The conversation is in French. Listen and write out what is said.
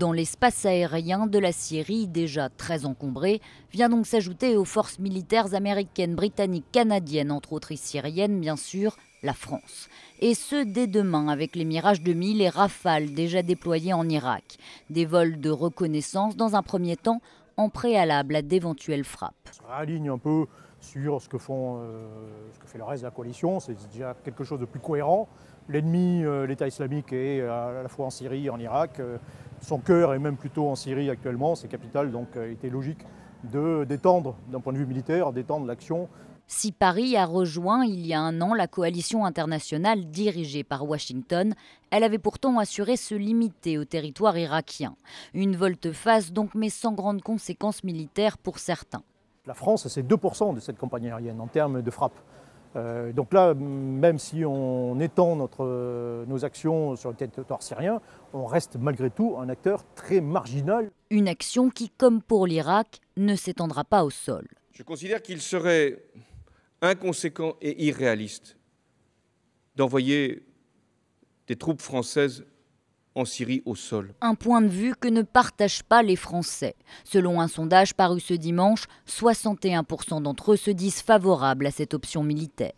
dans l'espace aérien de la Syrie, déjà très encombré, vient donc s'ajouter aux forces militaires américaines, britanniques, canadiennes, entre autres et syriennes, bien sûr, la France. Et ce, dès demain, avec les Mirage 2000 et Rafale déjà déployés en Irak. Des vols de reconnaissance dans un premier temps, en préalable à d'éventuelles frappes. On se réaligne un peu sur ce que fait le reste de la coalition, c'est déjà quelque chose de plus cohérent. L'ennemi, l'État islamique, est à la fois en Syrie et en Irak. Son cœur est même plutôt en Syrie actuellement, ses capitales, donc il était logique d'étendre, d'un point de vue militaire, d'étendre l'action. Si Paris a rejoint il y a un an la coalition internationale dirigée par Washington, elle avait pourtant assuré se limiter au territoire irakien. Une volte-face donc, mais sans grandes conséquences militaires pour certains. La France, c'est 2% de cette campagne aérienne en termes de frappe. Donc là, même si on étend nos actions sur le territoire syrien, on reste malgré tout un acteur très marginal. Une action qui, comme pour l'Irak, ne s'étendra pas au sol. Je considère qu'il serait inconséquent et irréaliste d'envoyer des troupes françaises en Syrie au sol. Un point de vue que ne partagent pas les Français. Selon un sondage paru ce dimanche, 61% d'entre eux se disent favorables à cette option militaire.